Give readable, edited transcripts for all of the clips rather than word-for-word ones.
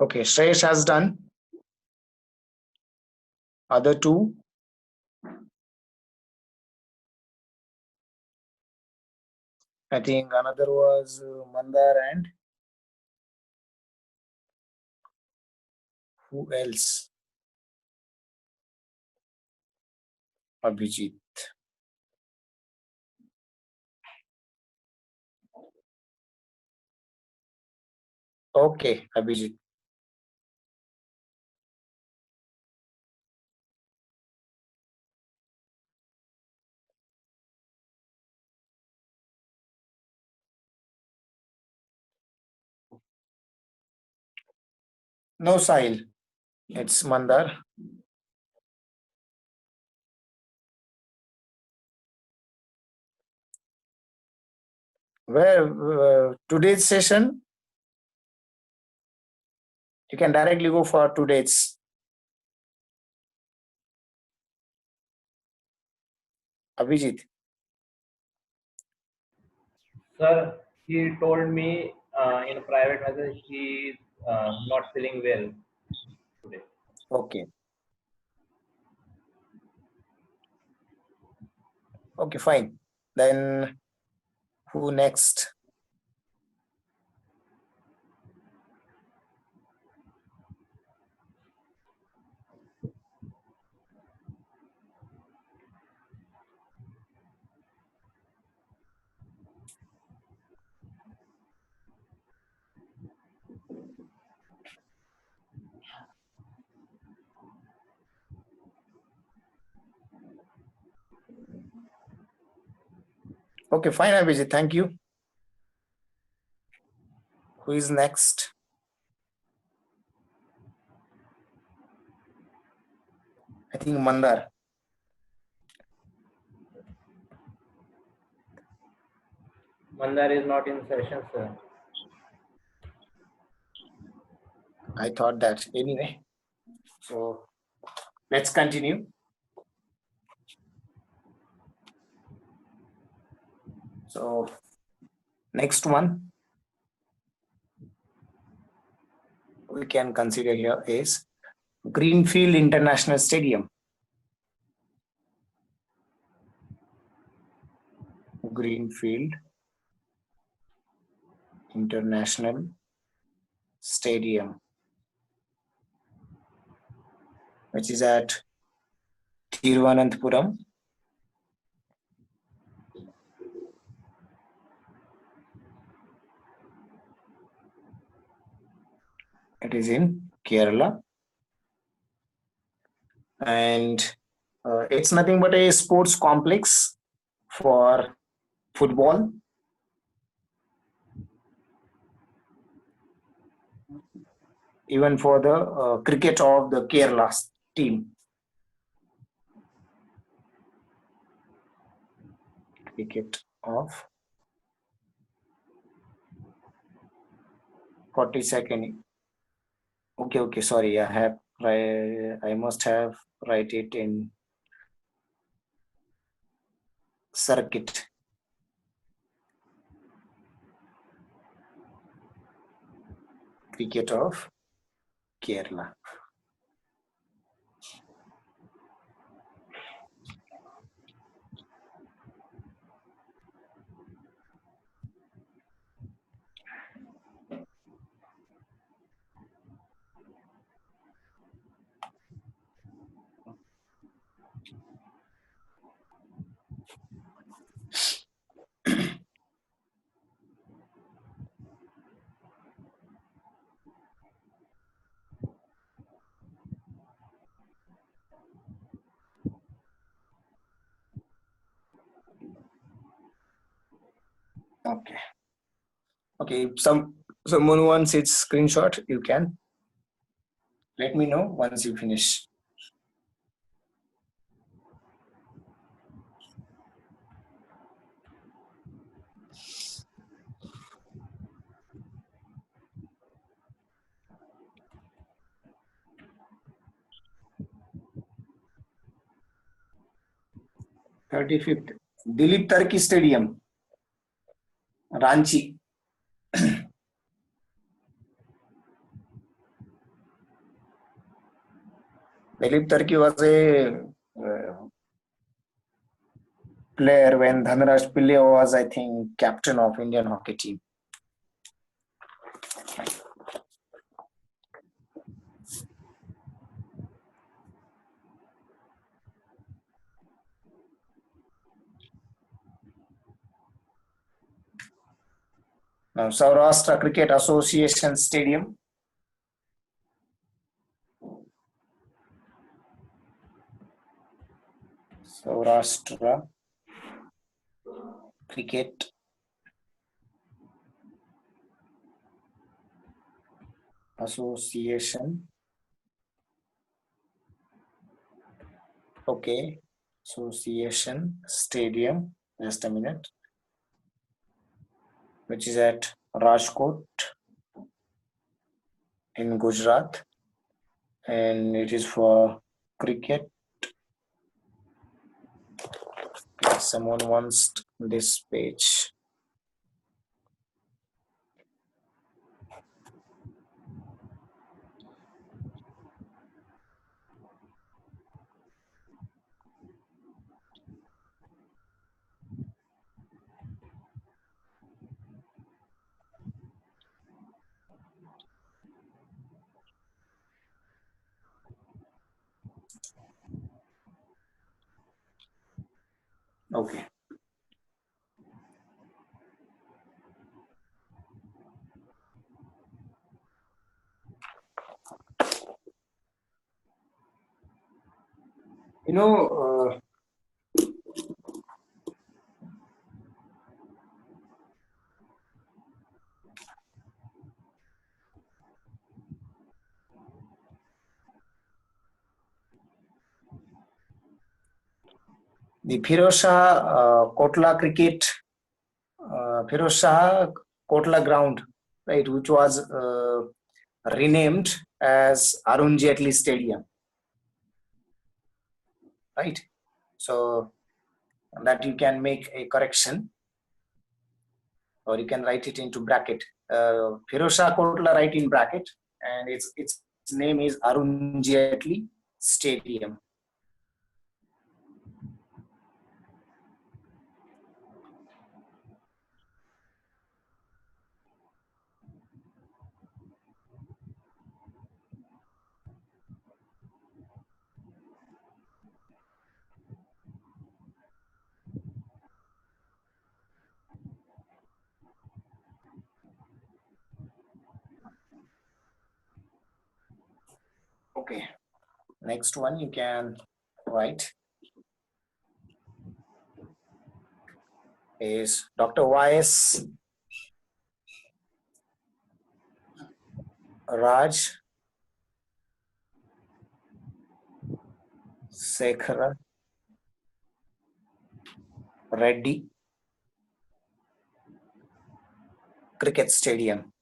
Okay, Shreyash has done. Other two. I think another was Mandar and who else? Abhijit. Okay, Abhijit. No, Sahil. It's Mandar. Where today's session? You can directly go for today's. Abhijit. Sir, he told me in a private message he is not feeling well today. Okay. Okay, fine. Then who next? Okay, fine, Abhijit. Thank you. Who is next? I think Mandar. Mandar is not in session, sir. I thought that anyway. So let's continue. So next one we can consider here is Greenfield International Stadium. Greenfield International Stadium, which is at Thiruvananthapuram. It is in Kerala. And it's nothing but a sports complex for football, even for the cricket of the Kerala team. Cricket of 42nd. Okay, sorry, I must have write it in circuit. Cricket of Kerala. Okay, if someone wants its screenshot, you can let me know once you finish. $35th Dilip Turkey Stadium, Ranchi. Dilip Turkey was a player when Dhanraj Pillai was, I think, captain of Indian hockey team. Now, Saurashtra Cricket Association Stadium. Saurashtra Cricket Association. Okay. Association Stadium. Just a minute. Which is at Rajkot in Gujarat. And it is for cricket. Someone wants this page. Okay. You know, the Firoz Kotla cricket, Firoz Kotla ground, right, which was renamed as Arun Jaitley Stadium, right? So that you can make a correction, or you can write it into bracket. Firoz Kotla, write in bracket, and its name is Arun Jaitley Stadium. Okay. Next one you can write is Dr. Y.S. Raj Sekhara Reddy Cricket Stadium.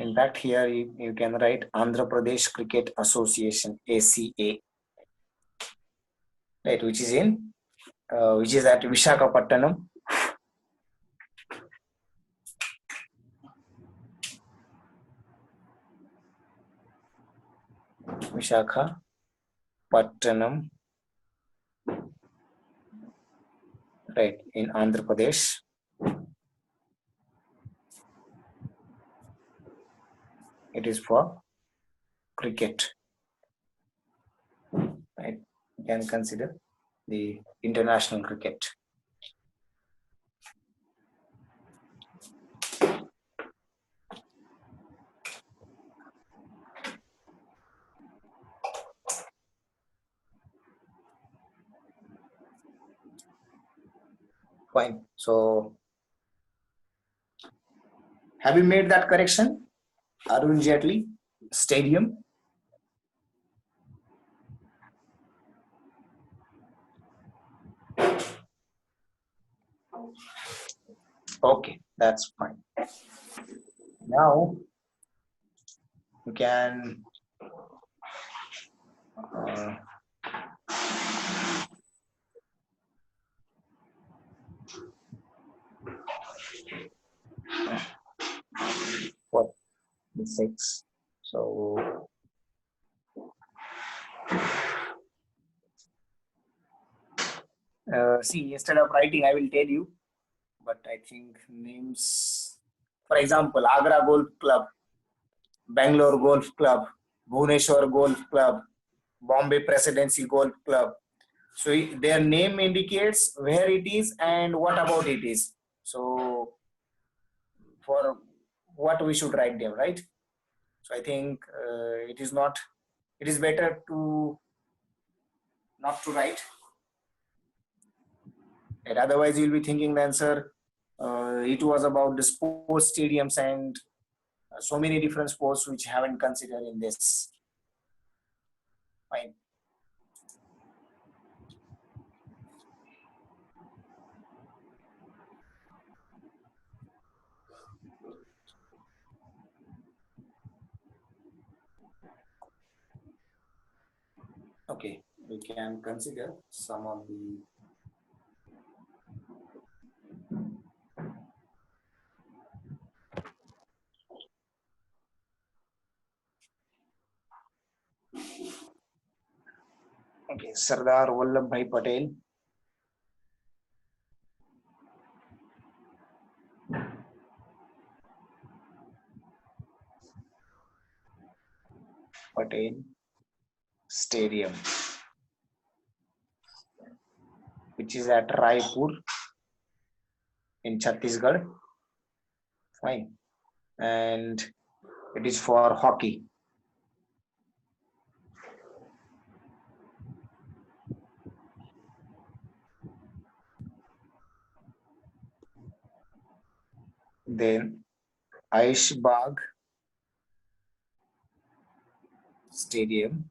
In fact, here you can write Andhra Pradesh Cricket Association, ACA, right, which is at Vishakhapatnam. Vishakhapatnam, right, in Andhra Pradesh. It is for cricket, right? You can consider the international cricket. Fine. So, have you made that correction? Arun Jaitley Stadium. Okay, that's fine. Now you can 6. So see, instead of writing, I will tell you, but I think names, for example, Agra Golf Club, Bangalore Golf Club, Bhubaneswar Golf Club, Bombay Presidency Golf Club. So their name indicates where it is and what about it is. So for what we should write them, right? So I think it is better to not to write. And otherwise, you'll be thinking the answer. It was about the sports stadiums and so many different sports which haven't considered in this. Fine. Okay, we can consider some of the Sardar Vallabhbhai Patel, Stadium, which is at Raipur in Chhattisgarh. Fine. And it is for hockey. Then Aishbagh Stadium,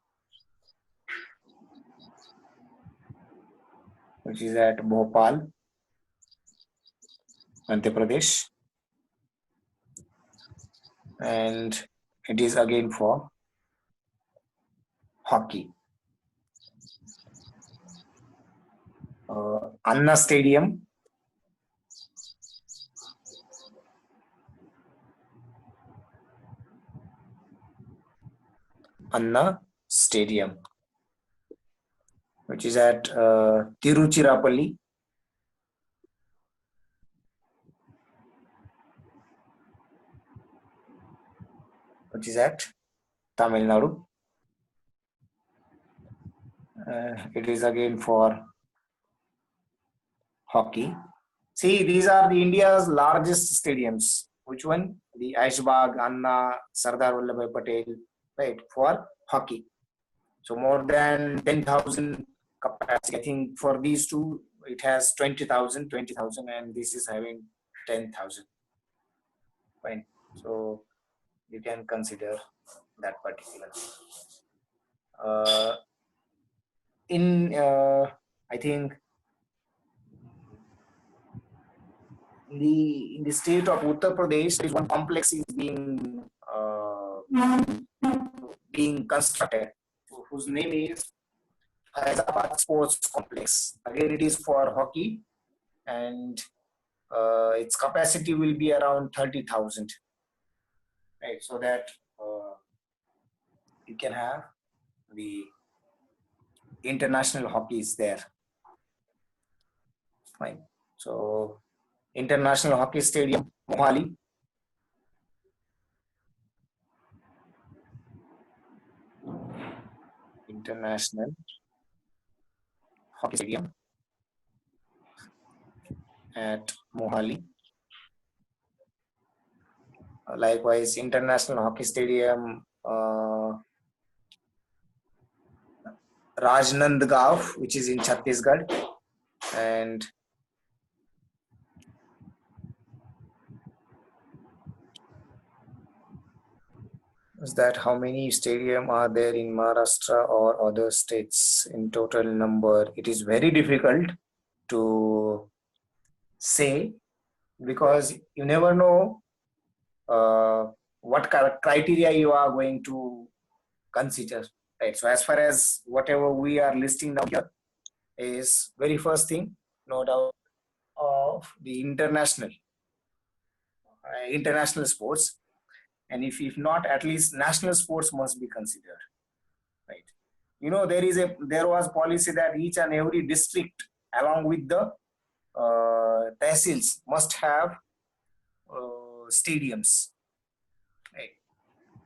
which is at Bhopal, Madhya Pradesh. And it is again for hockey. Anna Stadium, which is at Tiruchirappalli. Which is at Tamil Nadu. It is again for hockey. See, these are the India's largest stadiums. Which one? The Aishbagh, Anna, Sardar Vallabhbhai Patel, right, for hockey. So more than 10,000 capacity. I think for these two, it has 20,000, and this is having 10,000. Fine. So you can consider that particular. I think in the state of Uttar Pradesh, there is one complex is being constructed, whose name is Hyderabad Sports Complex. Again, it is for hockey, and its capacity will be around 30,000. Right, so that you can have the international hockey is there. Fine. So International Hockey Stadium, Mohali. International Hockey Stadium at Mohali. Likewise, International Hockey Stadium, Rajnandgaon, which is in Chhattisgarh, and is that how many stadium are there in Maharashtra or other states in total number? It is very difficult to say because you never know what criteria you are going to consider. Right. So as far as whatever we are listing down here is very first thing, no doubt, of the international sports. And if not, at least national sports must be considered, right? There was policy that each and every district, along with the tehsils, must have stadiums, right?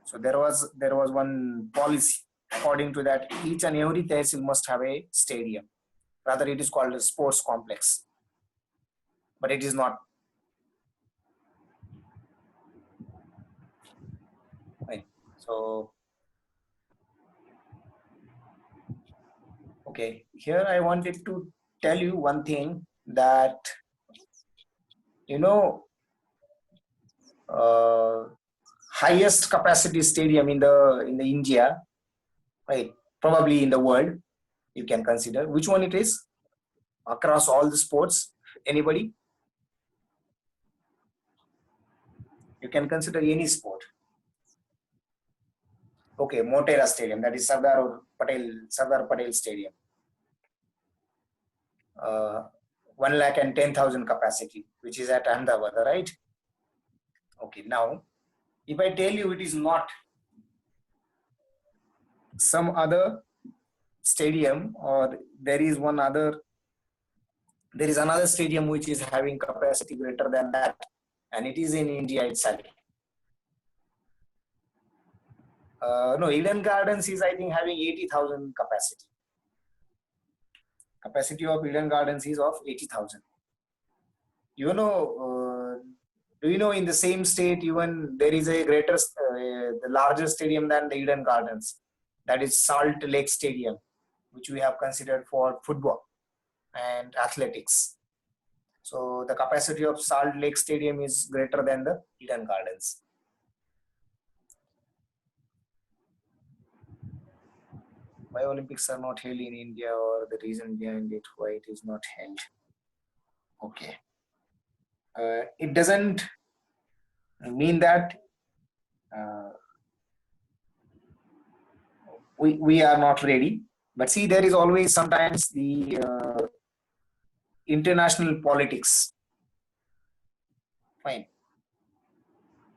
So there was one policy according to that each and every tehsil must have a stadium. Rather, it is called a sports complex, but it is not. Right. So, okay, here I wanted to tell you one thing that you know uh, highest capacity stadium in the India, right? Probably in the world, you can consider which one it is across all the sports. Anybody? You can consider any sport. Okay, Motera Stadium, that is Sardar Patel Stadium. 110,000 capacity, which is at Ahmedabad, right? Okay, now if I tell you it is not some other stadium, or there is another stadium which is having capacity greater than that, and it is in India itself. No, Eden Gardens is, I think, having 80,000 capacity. Capacity of Eden Gardens is of 80,000. Do you know in the same state even there is the larger stadium than the Eden Gardens? That is Salt Lake Stadium, which we have considered for football and athletics. So the capacity of Salt Lake Stadium is greater than the Eden Gardens. Why Olympics are not held in India, or the reason behind it, why it is not held? Okay. It doesn't mean that we are not ready. But see, there is always sometimes the international politics. Fine.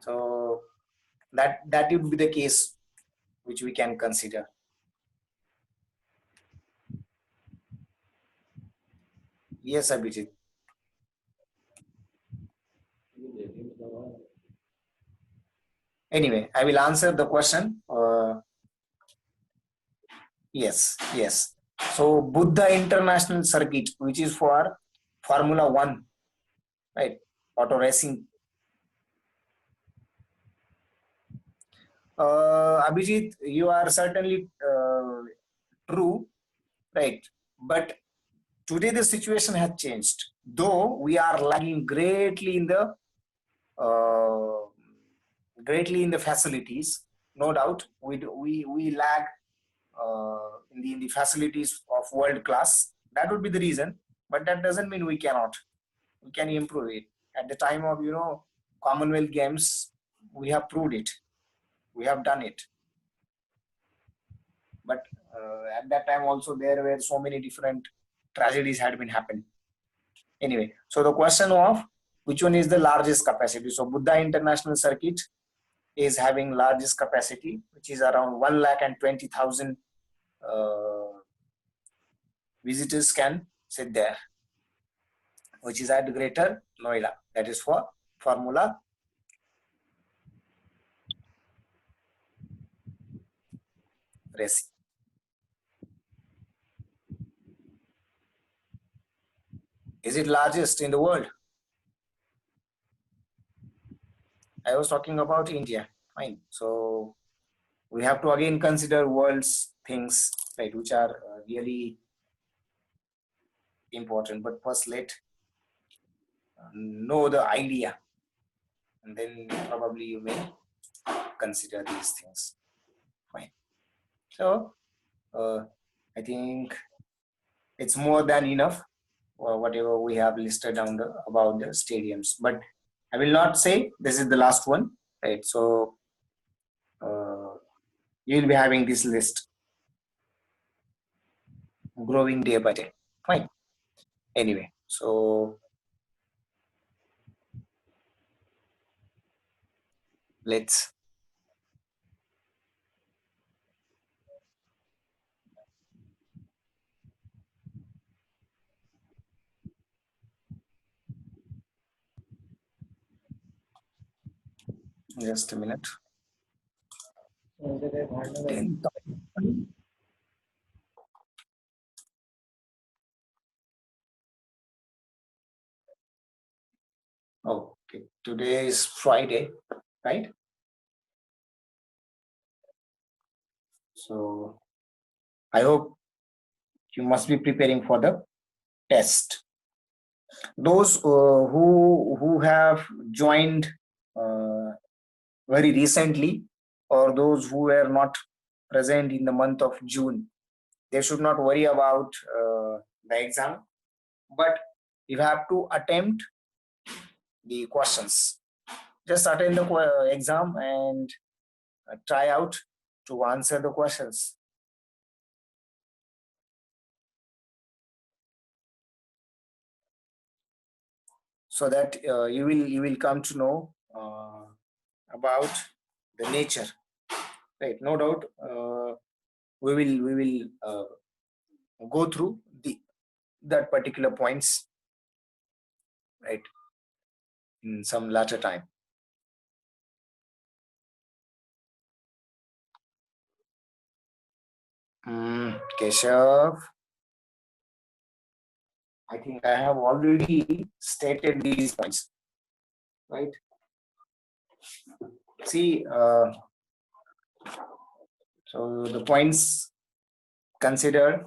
So that would be the case which we can consider. Yes, Abhijit. Anyway, I will answer the question. Yes. So Buddha International Circuit, which is for Formula One, right? Auto racing. Abhijit, you are certainly true, right? But today the situation has changed. Though we are lagging greatly in the facilities, no doubt. We lag in the facilities of world class. That would be the reason, but that doesn't mean we cannot. We can improve it. At the time of Commonwealth Games, we have proved it. We have done it. But at that time also there were so many different tragedies had been happened. Anyway, so the question of which one is the largest capacity? So Buddha International Circuit is having largest capacity, which is around 120,000 visitors can sit there, which is at Greater Noida. That is for Formula racing. Is it largest in the world? I was talking about India. Fine. So we have to again consider world's things, right, which are really important. But first, let know the idea, and then probably you may consider these things. Fine. So I think it's more than enough, whatever we have listed down about the stadiums. But I will not say this is the last one, right? So you will be having this list growing day by day. Fine. Anyway, so let's Just a minute. मुझे कहीं भाड़ने का 10,000. Okay, today is Friday, right? So I hope you must be preparing for the test. Those who have joined uh, very recently, or those who were not present in the month of June, they should not worry about the exam, but you have to attempt the questions. Just attend the exam and try out to answer the questions, so that you will come to know about the nature, right? No doubt, we will go through the that particular points, right, in some later time. Keshav, I think I have already stated these points, right? See, so the points considered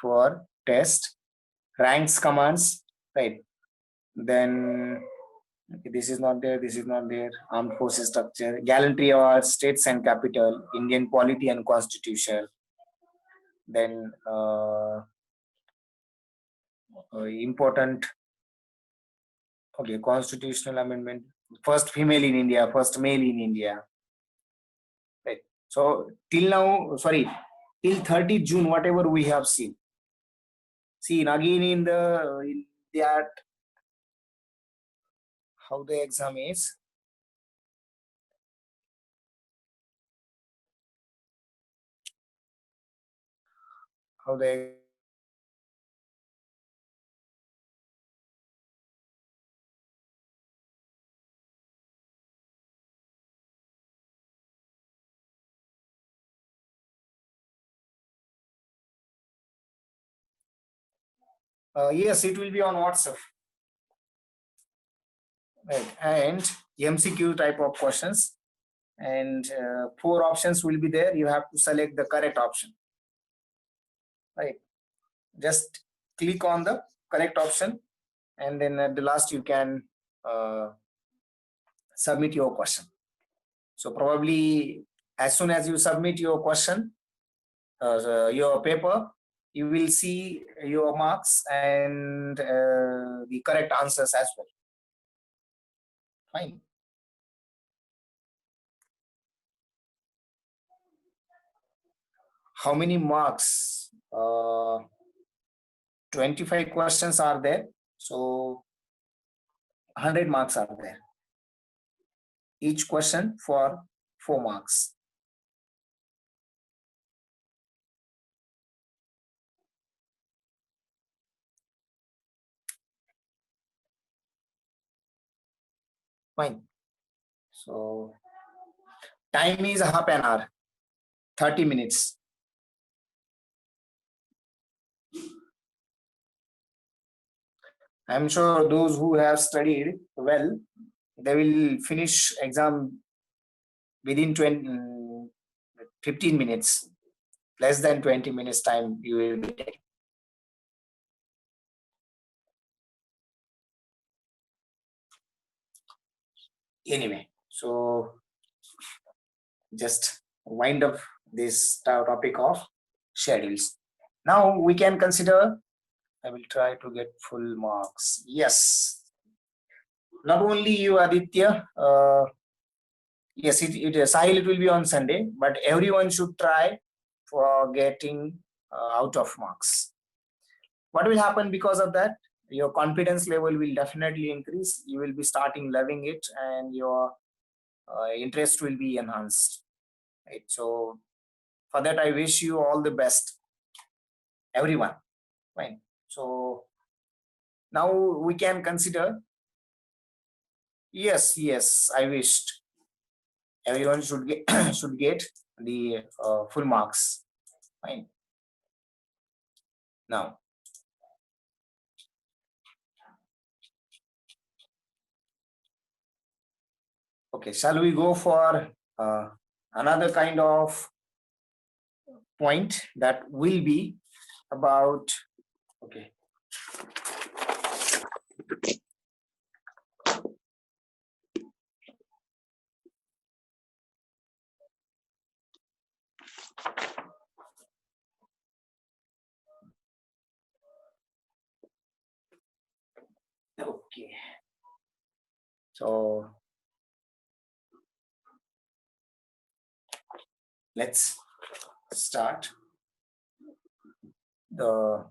for test: ranks, commands, right? Then okay, this is not there, this is not there. Armed forces structure, gallantry of states and capital, Indian polity and constitution. Then important, okay, constitutional amendment. First female in India, first male in India, right? So till now, sorry, till 30th June, whatever we have seen. See, again in that, how the exam is. How the yes, it will be on WhatsApp, right? And MCQ type of questions, and 4 options will be there. You have to select the correct option, right? Just click on the correct option, and then at the last you can uh, submit your question. So probably as soon as you submit your question, your paper, you will see your marks and the correct answers as well. Fine. How many marks? 25 questions are there, so 100 marks are there. Each question for 4 marks. Fine. So time is half an hour, 30 minutes. I'm sure those who have studied well, they will finish exam within 15 minutes. Less than 20 minutes time you will be taking. Anyway, so just wind up this topic of schedules. Now we can consider, I will try to get full marks. Yes. Not only you, Aditya, yes, Sahil, it will be on Sunday, but everyone should try for getting out of marks. What will happen because of that? Your confidence level will definitely increase. You will be starting loving it, and your interest will be enhanced. Right. So for that, I wish you all the best, everyone. Fine. So now we can consider. Yes, yes, I wished. everyone should get should get the full marks. Fine. Now, okay, shall we go for another kind of point that will be about, okay, okay, so let's start the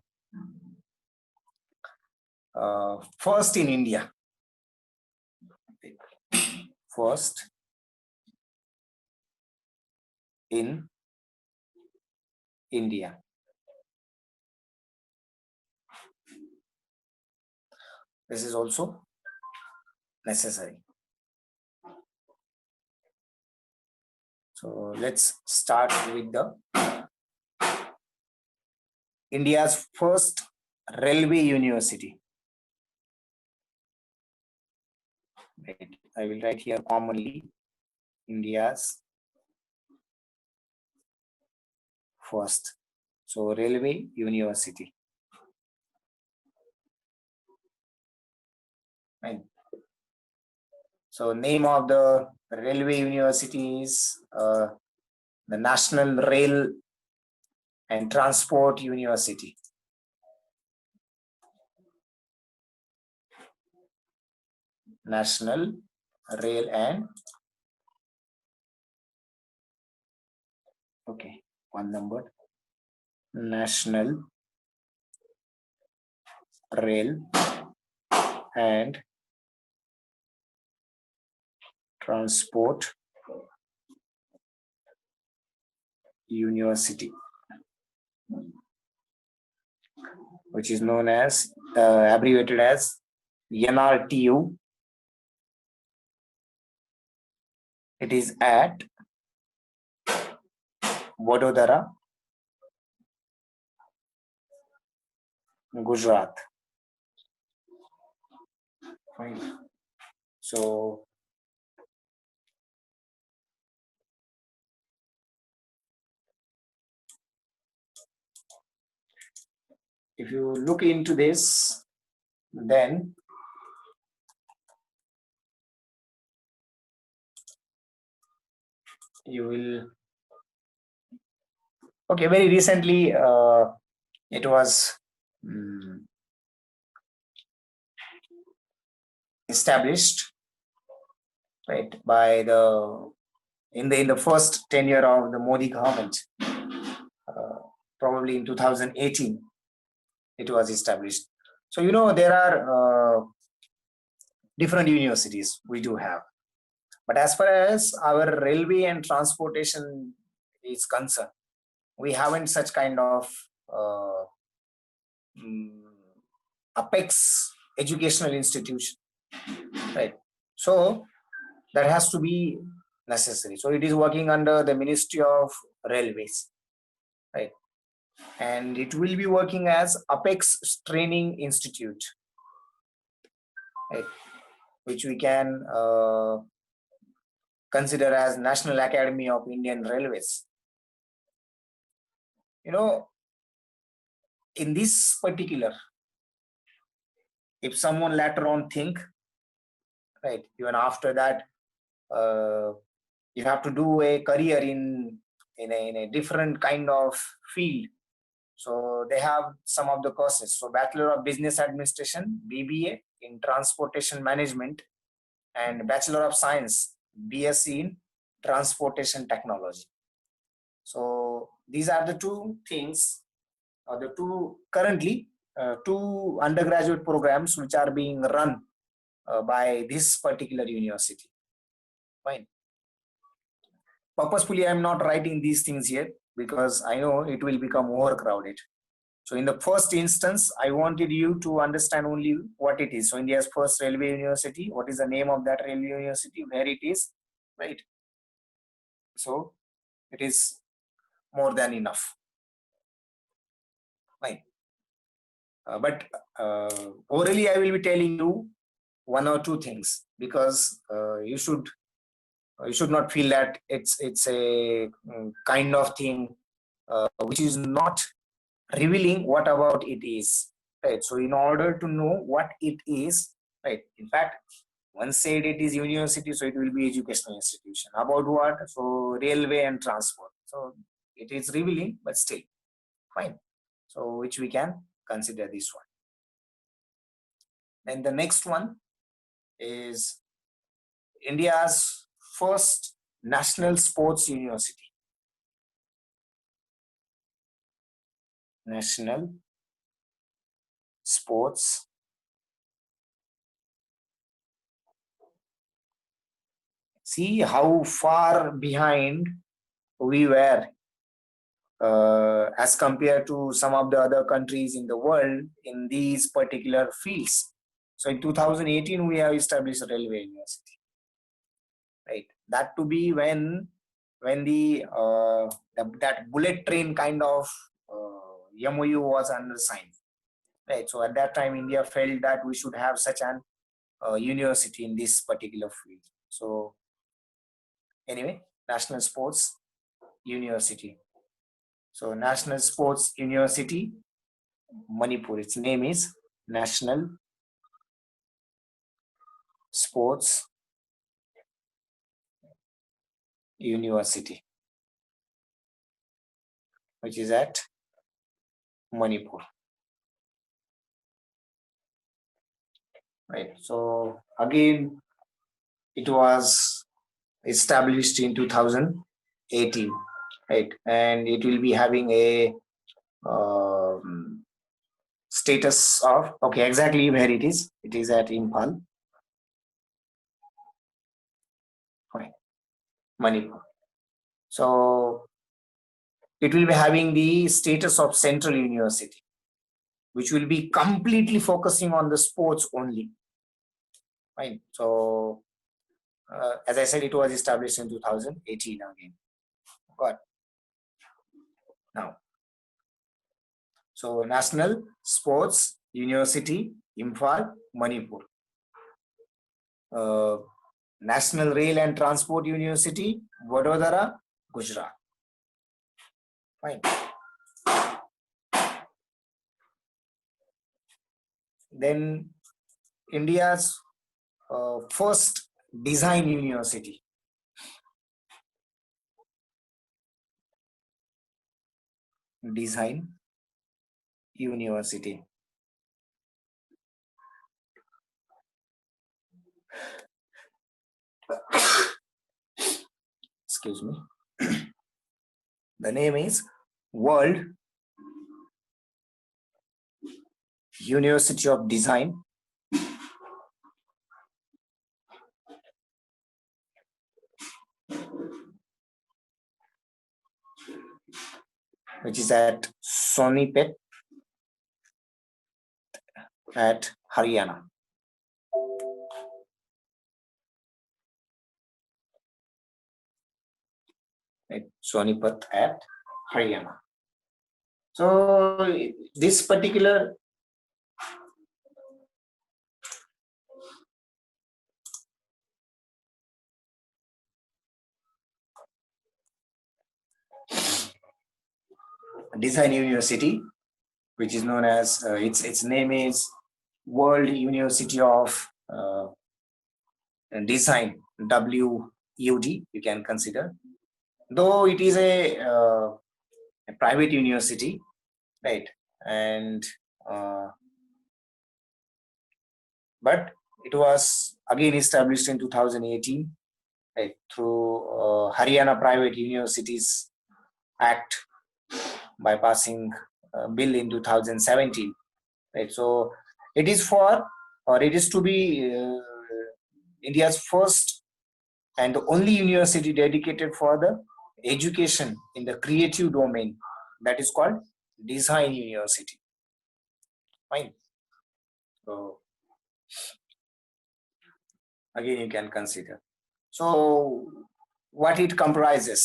first in India. First in India. This is also necessary. So let's start with the India's first railway university. Wait, I will write here commonly India's first. So railway university. Right. So name of the railway university is the National Rail and Transport University. National Rail and, okay, one number, National Rail and Transport University, which is known as, abbreviated as NRTU. It is at Vadodara, Gujarat. Fine. So if you look into this, then you will, okay, very recently it was established, right, by the in the first tenure of the Modi government, probably in 2018 it was established. So you know there are different universities we do have, but as far as our railway and transportation is concerned, we haven't such kind of apex educational institution, right? So that has to be necessary. So it is working under the Ministry of Railways, right? And it will be working as apex training institute, right, which we can consider as National Academy of Indian Railways. You know, in this particular, if someone later on think, right, even after that, you have to do a career in a different kind of field. So they have some of the courses. So Bachelor of Business Administration, BBA in Transportation Management, and Bachelor of Science, BSc in Transportation Technology. So these are the two things, or the two currently two undergraduate programs which are being run by this particular university. Fine. Purposefully, I'm not writing these things here because I know it will become overcrowded. So in the first instance, I wanted you to understand only what it is. So India's first railway university, what is the name of that railway university, where it is, right? So it is more than enough. Fine. But orally, I will be telling you one or two things, because you should not feel that it's a kind of thing which is not revealing what about it is, right? So in order to know what it is, right, in fact, once said it is university, so it will be educational institution. About what? So railway and transport. So it is revealing, but still fine. So which we can consider this one. Then the next one is India's first national sports university. National sports see how far behind we were as compared to some of the other countries in the world in these particular fields. So in 2018, we have established a railway university, right? That to be when that bullet train kind of MOU was undersigned, right? So at that time, India felt that we should have such an university in this particular field. So anyway, National Sports University. So National Sports University, Manipur. Its name is National Sports University, which is at Manipur. Right. So again, it was established in 2018, right? And it will be having a status of, okay, exactly where it is. It is at Imphal, right, Manipur. So it will be having the status of Central University, which will be completely focusing on the sports only. Right. So as I said, it was established in 2018 again. Got now. So National Sports University, Imphal, Manipur. National Rail and Transport University, Vadodara, Gujarat. Fine. Then India's first design university. Design University. Excuse me. The name is World University of Design, which is at Sonipet at Haryana. Right, Sonipat at Haryana. So this particular design university, which is known as its name is World University of Design, WUD, you can consider. Though it is a private university, right? And but it was again established in 2018, right, through Haryana Private Universities Act by passing a bill in 2017, right? So it is for, or it is to be India's first and the only university dedicated for the education in the creative domain, that is called Design University. Fine. So again, you can consider. So what it comprises.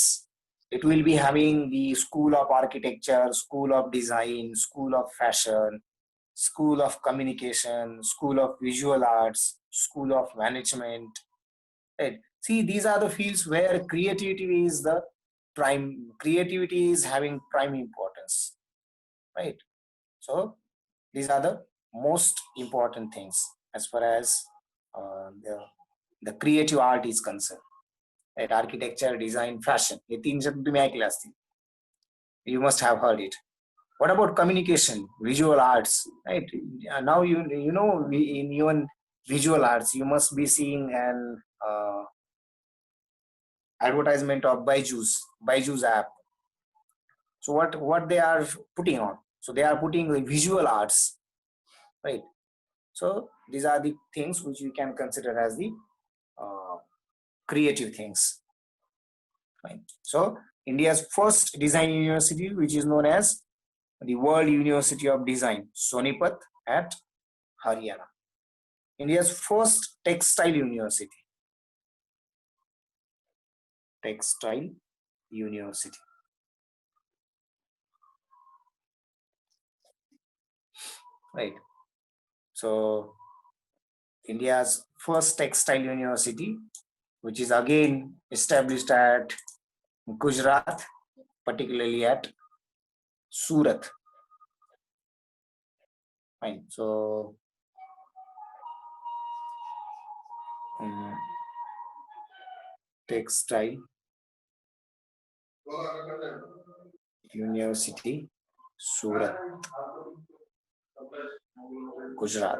It will be having the School of Architecture, School of Design, School of Fashion, School of Communication, School of Visual Arts, School of Management. Right? See, these are the fields where creativity is the creativity is having prime importance. Right? So these are the most important things as far as the creative art is concerned. Right? Architecture, design, fashion. ये तीन शब्द तुम्ही ऐकले असतील. You must have heard it. What about communication, visual arts? Right? Now you know in even visual arts you must be seeing an advertisement of Byju's app. So what they are putting on? So they are putting the visual arts, right? So these are the things which we can consider as the creative things. Right? So India's first design university, which is known as the World University of Design, Sonipat at Haryana. India's first textile university. Textile university. Right. So India's first textile university, which is again established at Gujarat, particularly at Surat. Fine. So textile university, Surat, Gujarat.